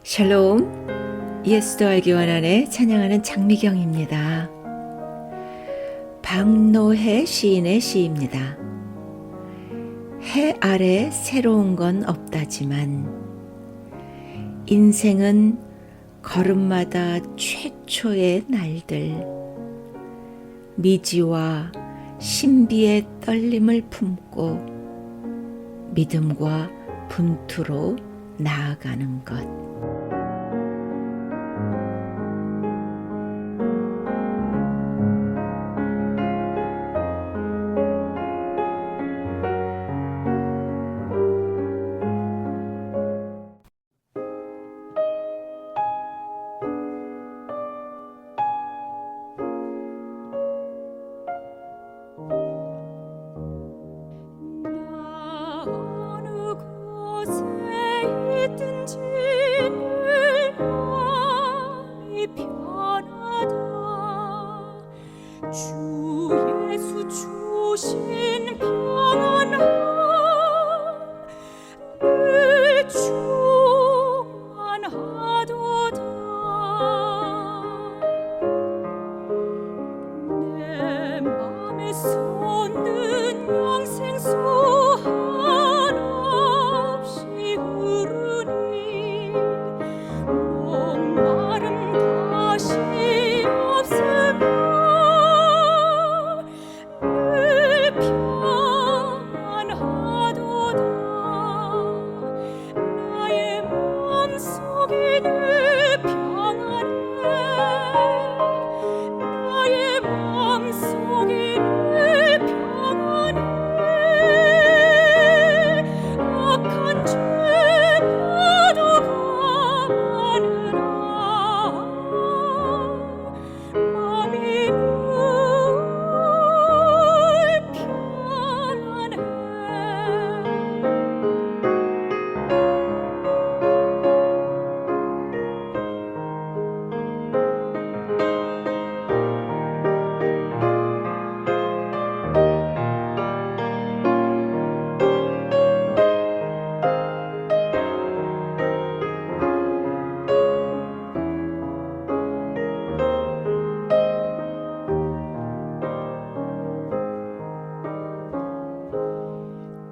샬롬, 예수도 알기 원하네 찬양하는 장미경입니다. 박노해 시인의 시입니다. 해 아래 새로운 건 없다지만 인생은 걸음마다 최초의 날들, 미지와 신비의 떨림을 품고 믿음과 분투로 나아가는 것. 어느 곳에 있든지 늘 마음이 편하다. 주 예수 주신 평안함 늘 충만하도다. 내 맘에 솟는 영생수 한없이 흐르니 목마름 다시 없으며 늘 평안하도다. 나의 마음속이 늘 평안해. 나의 마음속이 늘 평안해. 악한 죄 파도가 많으나 마음이 늘 평안해.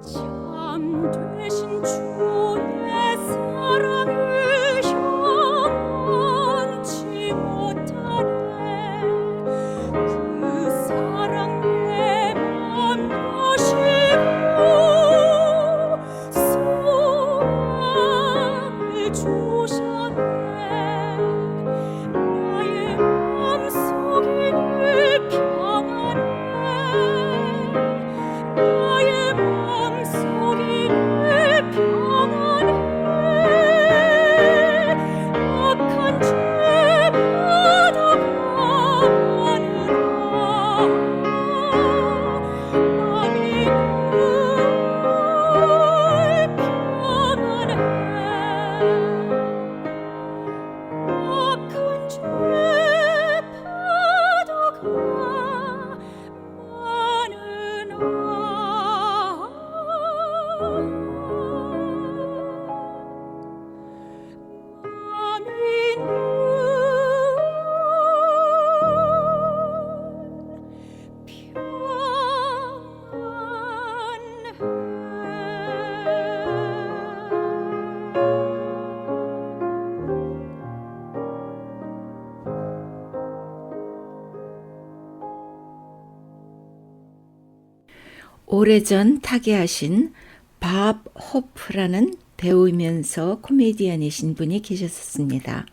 참 되신 주의 사랑을 형언치 못하네. 그 사랑 내 맘 여시고 소망을 주셨네. 나의 마음속이 늘 평안해. 나의 마음속이 늘 평안해. 악한 죄 파도가 많으나 마음이 늘 평안해. 악한 죄 파도가 많으나 오래전 타계하신 밥 호프라는 배우면서 코미디언이신 분이 계셨습니다.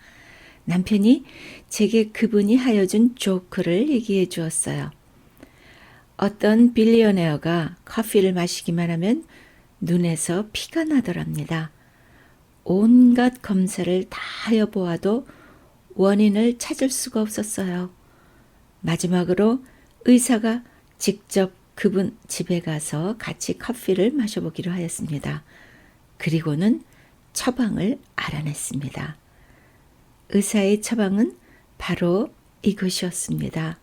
남편이 제게 그분이 하여준 조크를 얘기해 주었어요. 어떤 빌리어네어가 커피를 마시기만 하면 눈에서 피가 나더랍니다. 온갖 검사를 다 하여 보아도 원인을 찾을 수가 없었어요. 마지막으로 의사가 직접 그분 집에 가서 같이 커피를 마셔보기로 하였습니다. 그리고는 처방을 알아냈습니다. 의사의 처방은 바로 이것이었습니다.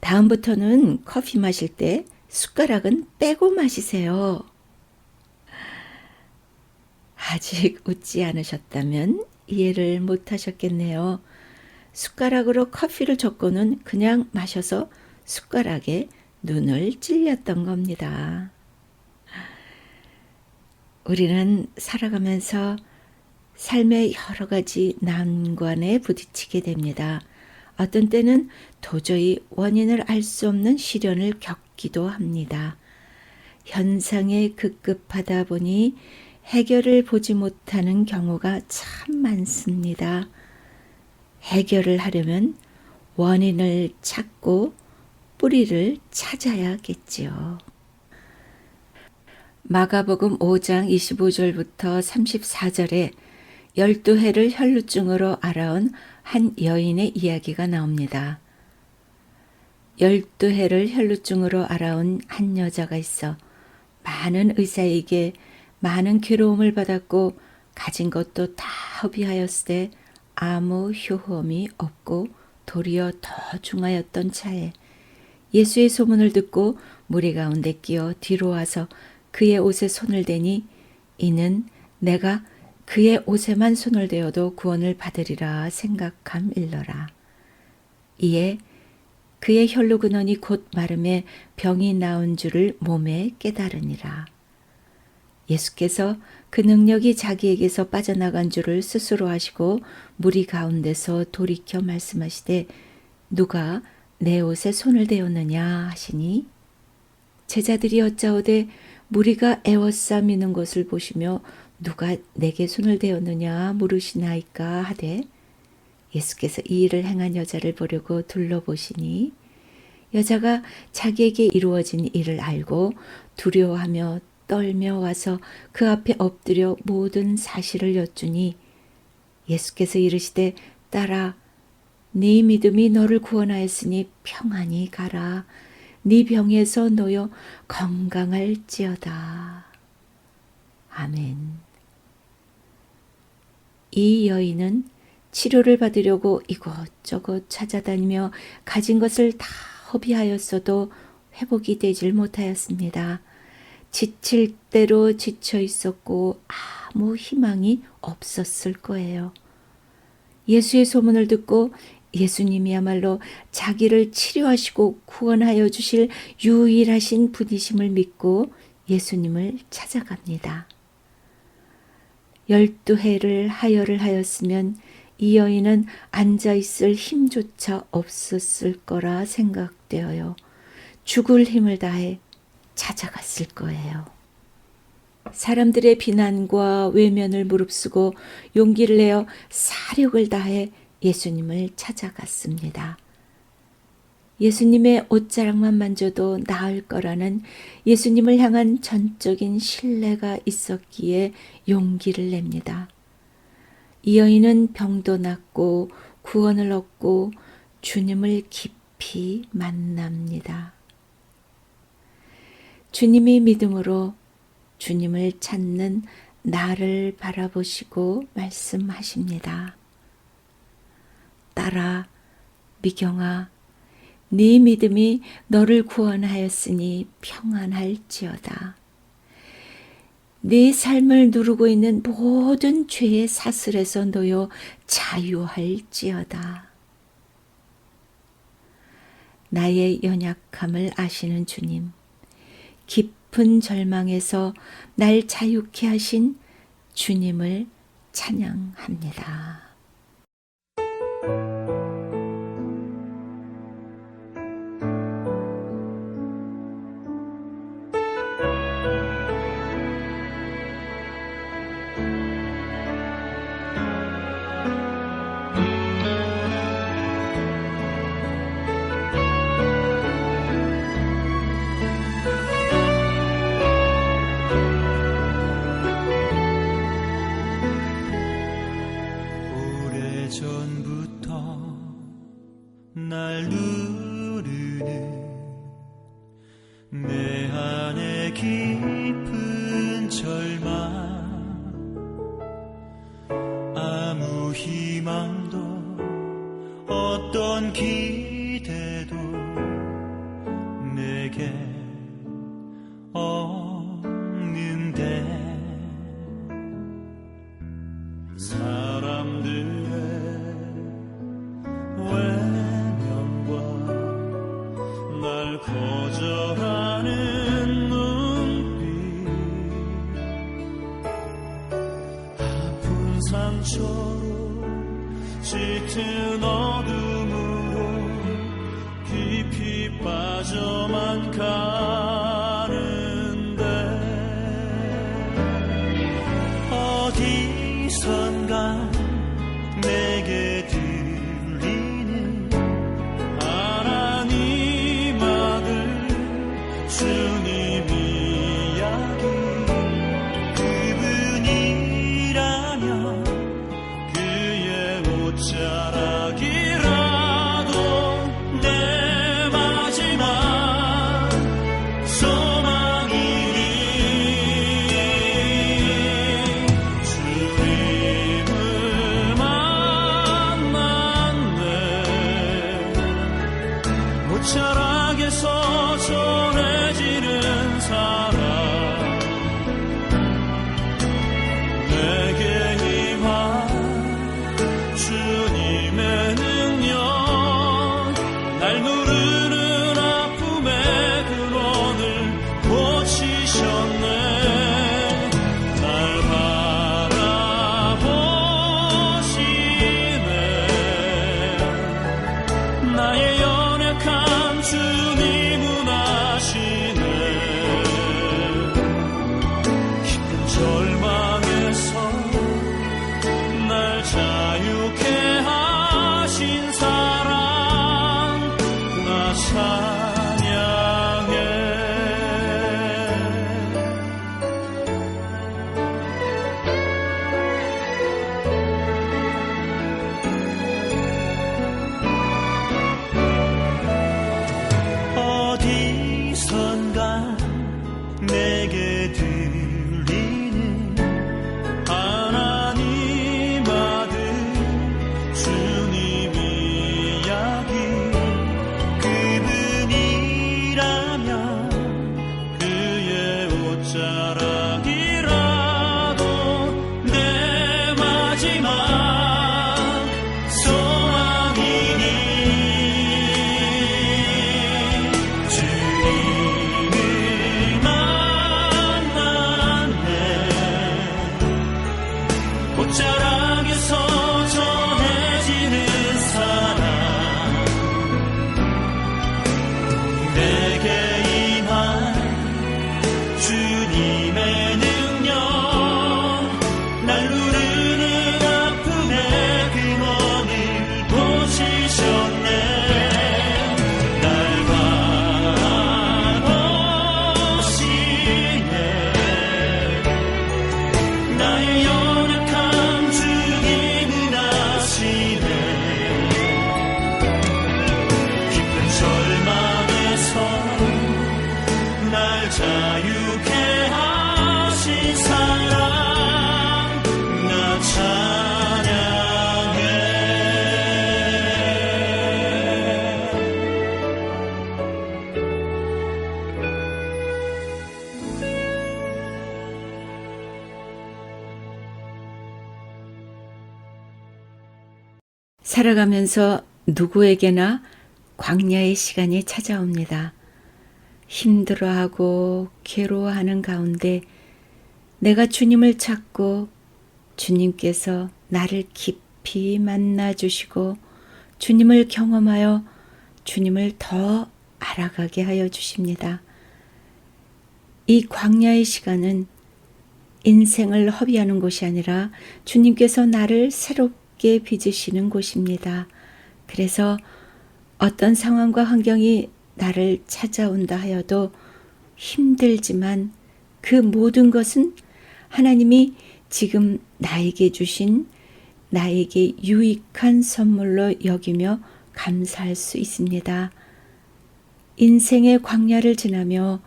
다음부터는 커피 마실 때 숟가락은 빼고 마시세요. 아직 웃지 않으셨다면 이해를 못하셨겠네요. 숟가락으로 커피를 젓고는 그냥 마셔서 숟가락에 눈을 찔렸던 겁니다. 우리는 살아가면서 삶의 여러 가지 난관에 부딪히게 됩니다. 어떤 때는 도저히 원인을 알 수 없는 시련을 겪기도 합니다. 현상에 급급하다 보니 해결을 보지 못하는 경우가 참 많습니다. 해결을 하려면 원인을 찾고 뿌리를 찾아야겠지요. 마가복음 5장 25절부터 34절에 12해를 혈루증으로 앓아온 한 여인의 이야기가 나옵니다. 12해를 혈루증으로 앓아온 한 여자가 있어 많은 의사에게 많은 괴로움을 받았고 가진 것도 다 허비하였으되 아무 효험이 없고 도리어 더 중하였던 차에 예수의 소문을 듣고 무리 가운데 끼어 뒤로 와서 그의 옷에 손을 대니 이는 내가 그의 옷에만 손을 대어도 구원을 받으리라 생각함일러라. 이에 그의 혈루 근원이 곧 마름에 병이 나은 줄을 몸에 깨달으니라. 예수께서 그 능력이 자기에게서 빠져나간 줄을 스스로 하시고 무리 가운데서 돌이켜 말씀하시되 누가 내 옷에 손을 대었느냐 하시니 제자들이 여짜오되 무리가 애워싸미는 것을 보시며 누가 내게 손을 대었느냐 물으시나이까 하되 예수께서 이 일을 행한 여자를 보려고 둘러보시니 여자가 자기에게 이루어진 일을 알고 두려워하며 떨며 와서 그 앞에 엎드려 모든 사실을 여쭈니 예수께서 이르시되 딸아 네 믿음이 너를 구원하였으니 평안히 가라. 네 병에서 놓여 건강할지어다. 아멘. 이 여인은 치료를 받으려고 이곳저곳 찾아다니며 가진 것을 다 허비하였어도 회복이 되질 못하였습니다. 지칠 대로 지쳐 있었고 아무 희망이 없었을 거예요. 예수의 소문을 듣고 예수님이야말로 자기를 치료하시고 구원하여 주실 유일하신 분이심을 믿고 예수님을 찾아갑니다. 12해를 하혈을 하였으면 이 여인은 앉아있을 힘조차 없었을 거라 생각되어요. 죽을 힘을 다해 찾아갔을 거예요. 사람들의 비난과 외면을 무릅쓰고 용기를 내어 사력을 다해 예수님을 찾아갔습니다. 예수님의 옷자락만 만져도 나을 거라는 예수님을 향한 전적인 신뢰가 있었기에 용기를 냅니다. 이 여인은 병도 낫고 구원을 얻고 주님을 깊이 만납니다. 주님이 믿음으로 주님을 찾는 나를 바라보시고 말씀하십니다. 딸아, 미경아, 네 믿음이 너를 구원하였으니 평안할지어다. 네 삶을 누르고 있는 모든 죄의 사슬에서 놓여 자유할지어다. 나의 연약함을 아시는 주님, 깊은 절망에서 날 자유케 하신 주님을 찬양합니다. 오래전부터 날 누르는 내 안에 깊은 절망, 아무 희망도 어떤 기대도 내게 없는데 짙은 어둠으로 깊이 빠져만 가는데 어디선가 내게 들리는 하나님 아들 주님 이야기 그분이라면 그의 옷자락이라도 내 마지막 소망이니 주님을 만났네 옷자락에서 전해지는 사랑 내게 임한 주님의 능력 날 누르는 아픔의 근원을 고치셨네 날 바라보시네 나의 연약한 주님은 아시네 깊은 절망에서 날 자유케 하신 사랑 나 찬양해 어디선가 내게 들리는 하나님 아들 주님 이야기 그분이라면 그의 옷자락이라도 내 마지막 소망이니 주님을 만났네 옷자락에서 전해지는 사랑 내게 임한 주님의 능력 날 누르는 아픔의 근원을 고치셨네 날 바라보시네 나의 연약한 주님은 아시네 깊은 절망에서 날 자유케 하신 사랑 나 찬양해 살아가면서 누구에게나 광야의 시간이 찾아옵니다. 힘들어하고 괴로워하는 가운데 내가 주님을 찾고 주님께서 나를 깊이 만나주시고 주님을 경험하여 주님을 더 알아가게 하여 주십니다. 이 광야의 시간은 인생을 허비하는 곳이 아니라 주님께서 나를 새롭게 빚으시는 곳입니다. 그래서 어떤 상황과 환경이 나를 찾아온다 하여도 힘들지만 그 모든 것은 하나님이 지금 나에게 주신 나에게 유익한 선물로 여기며 감사할 수 있습니다. 인생의 광야를 지나며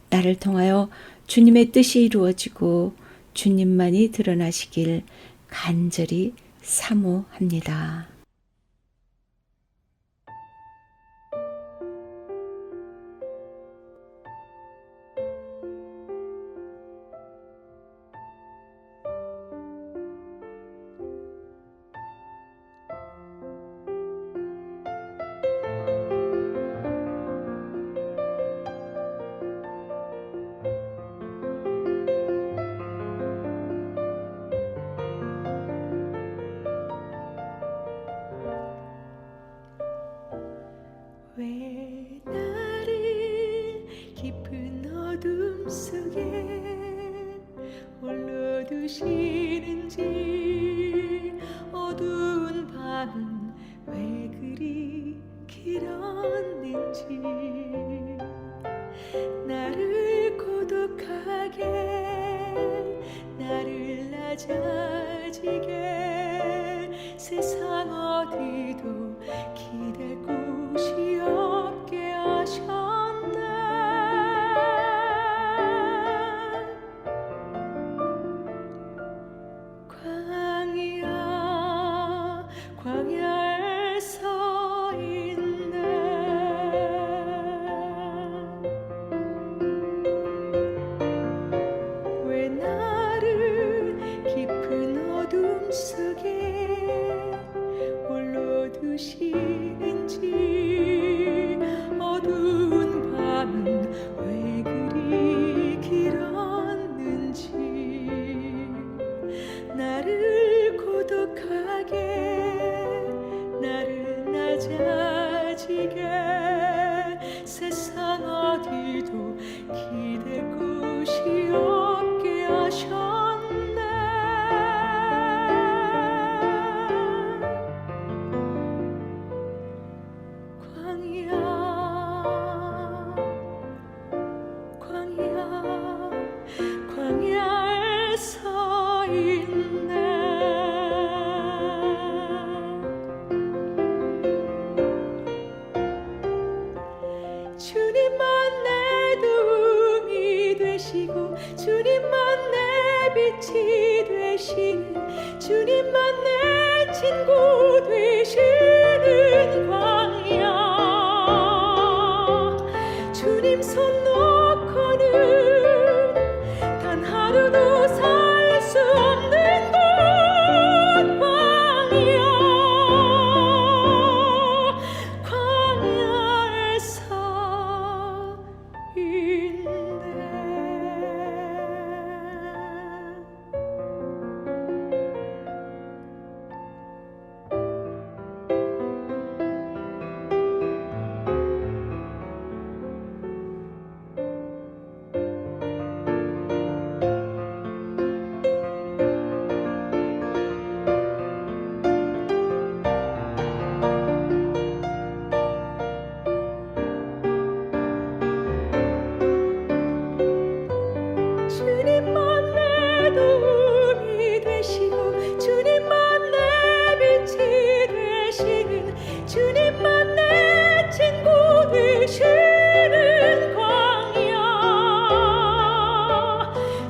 나를 통하여 주님의 뜻이 이루어지고 주님만이 드러나시길 간절히 사모합니다. 왜 나를 깊은 어둠 속에 홀로 두시는지 어두운 밤은 왜 그리 길었는지 나를 고독하게 나를 낮아지게 세상 어디도 기댈 곳이 없게 하셨네. 광야 광야에 서 있네. 왜 나를 깊은 어둠 속에 홀로 두시는지 어두운 밤은 왜 그리 길었는지 나를 고독하게 나를 낮아지게 세상 어디도 기댈 곳이 없게 하셨네. 광야 광야 광야에 서 있네. 주님만 내 도움이 되시고 주님만 내 빛이 되시는 주님만 내 친구 되시는 광야 주님 손 놓고는 단 하루도 살 수 없는 곳 광야 광야에 서 있네. 주님만 내 도움이 되시고 주님만 내 빛이 되시는 주님만 내 친구 되시는 광야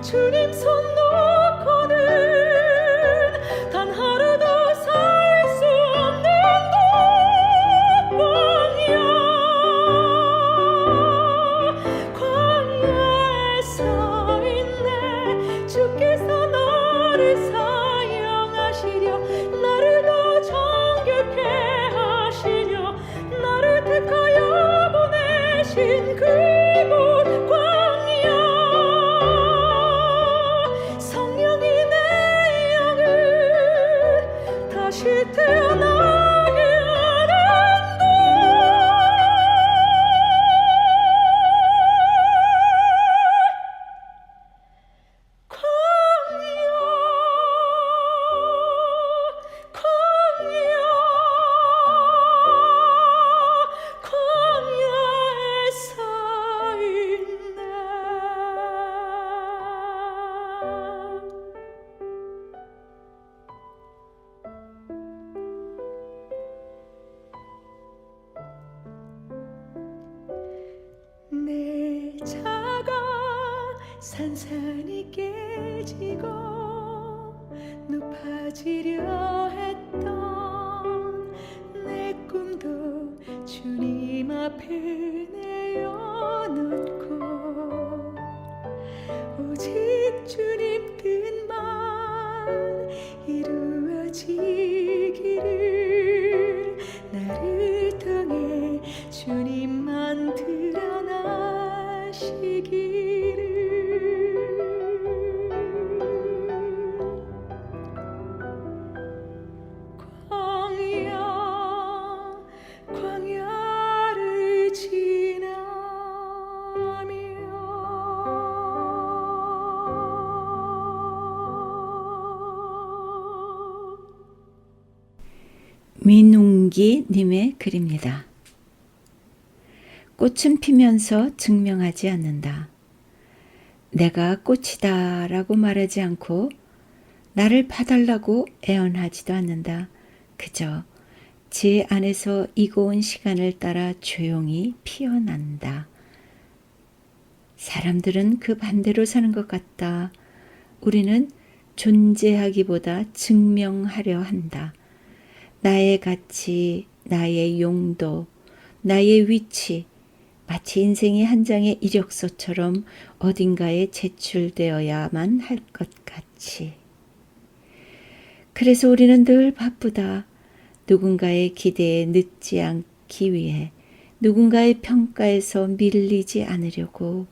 주님 손 놓고는 단 하루도 살 수 없는 곳 광야 광야에 서 있네. 주께서 너를 사용하시려 나를 더 정결케 하시려 나를 택하여 보내신 그곳 광야 성령이 내 영을 다시 태어나게 하는 곳 광야에 서 있네. 내 자가 산산이 깨지고 높아지려 했던 내 꿈도 주님 앞에 내어놓고 오직 주님 뜻만 이루어지기를 나를 통해 주님만 드러나시기를 광야를 지 민웅기님의 글입니다. 꽃은 피면서 증명하지 않는다. 내가 꽃이다 라고 말하지 않고 나를 봐달라고 애원하지도 않는다. 그저 제 안에서 이고운 시간을 따라 조용히 피어난다. 사람들은 그 반대로 사는 것 같다. 우리는 존재하기보다 증명하려 한다. 나의 가치, 나의 용도, 나의 위치, 마치 인생이 한 장의 이력서처럼 어딘가에 제출되어야만 할 것 같이. 그래서 우리는 늘 바쁘다. 누군가의 기대에 늦지 않기 위해, 누군가의 평가에서 밀리지 않으려고.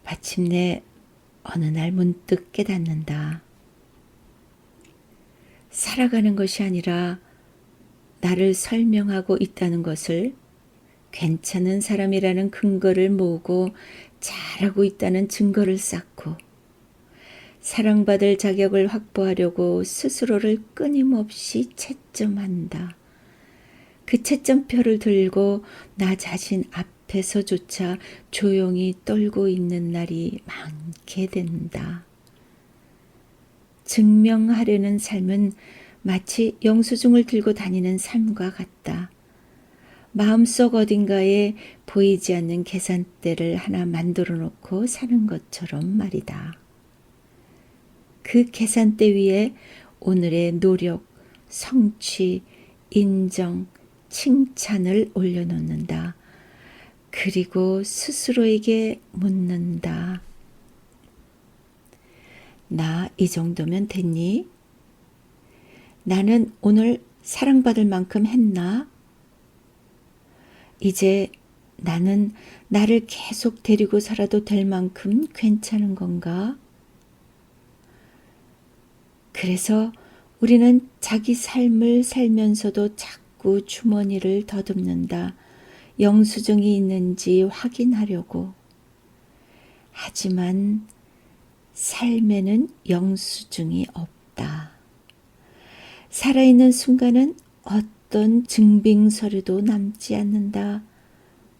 마침내 어느 날 문득 깨닫는다. 살아가는 것이 아니라 나를 설명하고 있다는 것을 괜찮은 사람이라는 근거를 모으고 잘하고 있다는 증거를 쌓고 사랑받을 자격을 확보하려고 스스로를 끊임없이 채점한다. 그 채점표를 들고 나 자신 앞에서조차 조용히 떨고 있는 날이 많게 된다. 증명하려는 삶은 마치 영수증을 들고 다니는 삶과 같다. 마음속 어딘가에 보이지 않는 계산대를 하나 만들어 놓고 사는 것처럼 말이다. 그 계산대 위에 오늘의 노력, 성취, 인정, 칭찬을 올려놓는다. 그리고 스스로에게 묻는다. 나 이 정도면 됐니? 나는 오늘 사랑받을 만큼 했나? 이제 나는 나를 계속 데리고 살아도 될 만큼 괜찮은 건가? 그래서 우리는 자기 삶을 살면서도 자꾸 주머니를 더듬는다. 영수증이 있는지 확인하려고. 하지만 삶에는 영수증이 없다. 살아있는 순간은 어떤 증빙서류도 남지 않는다.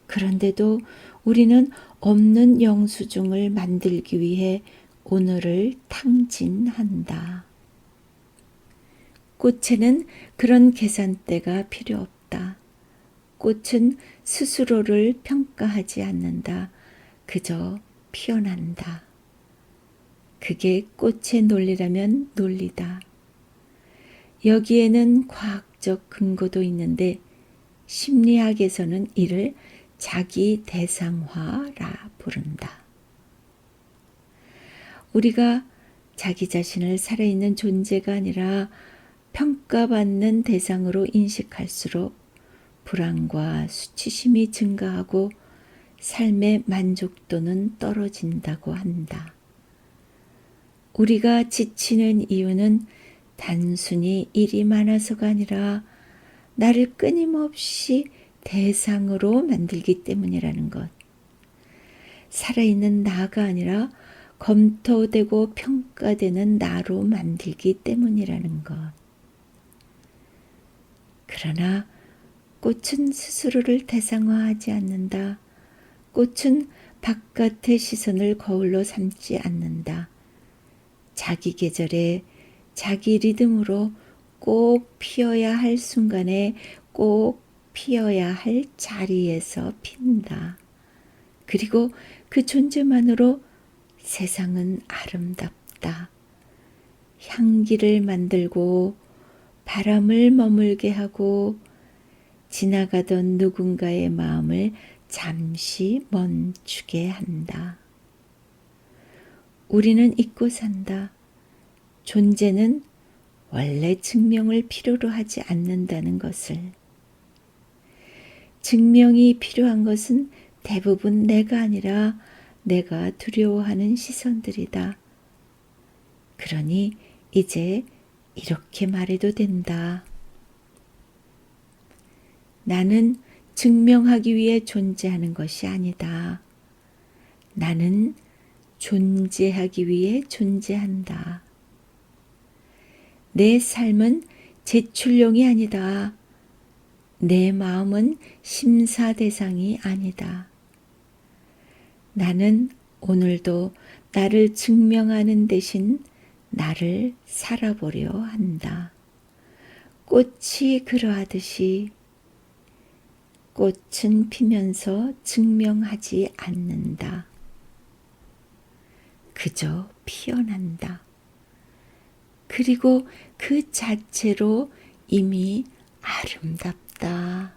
그런데도 우리는 없는 영수증을 만들기 위해 오늘을 탕진한다. 꽃에는 그런 계산대가 필요 없다. 꽃은 스스로를 평가하지 않는다. 그저 피어난다. 그게 꽃의 논리라면 논리다. 여기에는 과학적 근거도 있는데 심리학에서는 이를 자기 대상화라 부른다. 우리가 자기 자신을 살아있는 존재가 아니라 평가받는 대상으로 인식할수록 불안과 수치심이 증가하고 삶의 만족도는 떨어진다고 한다. 우리가 지치는 이유는 단순히 일이 많아서가 아니라 나를 끊임없이 대상으로 만들기 때문이라는 것. 살아있는 나가 아니라 검토되고 평가되는 나로 만들기 때문이라는 것. 그러나 꽃은 스스로를 대상화하지 않는다. 꽃은 바깥의 시선을 거울로 삼지 않는다. 자기 계절에 자기 리듬으로 꼭 피어야 할 순간에 꼭 피어야 할 자리에서 핀다. 그리고 그 존재만으로 세상은 아름답다. 향기를 만들고 바람을 머물게 하고 지나가던 누군가의 마음을 잠시 멈추게 한다. 우리는 잊고 산다. 존재는 원래 증명을 필요로 하지 않는다는 것을. 증명이 필요한 것은 대부분 내가 아니라 내가 두려워하는 시선들이다. 그러니 이제 이렇게 말해도 된다. 나는 증명하기 위해 존재하는 것이 아니다. 나는 존재하기 위해 존재한다. 내 삶은 제출용이 아니다. 내 마음은 심사 대상이 아니다. 나는 오늘도 나를 증명하는 대신 나를 살아보려 한다. 꽃이 그러하듯이 꽃은 피면서 증명하지 않는다. 그저 피어난다. 그리고 그 자체로 이미 아름답다.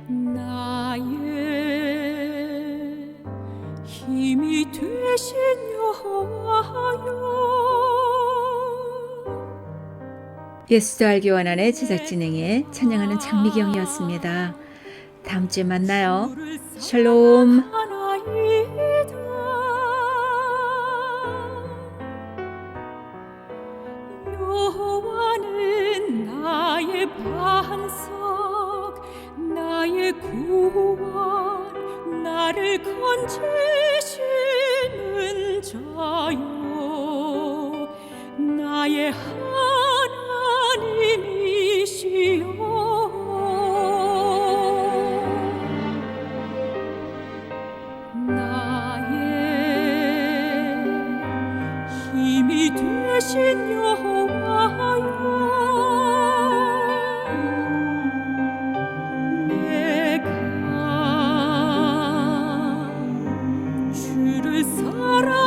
나의 힘이 되신 여호와여 예수도 알기 원하는 제작진행의 찬양하는 장미경이었습니다. 다음 주에 만나요. 샬롬. 하나이다 여호와는 나의 반석 나의 구원 나를 건지시는 자요 나의 나의 힘이 되신 여호와여 내가 주를 사랑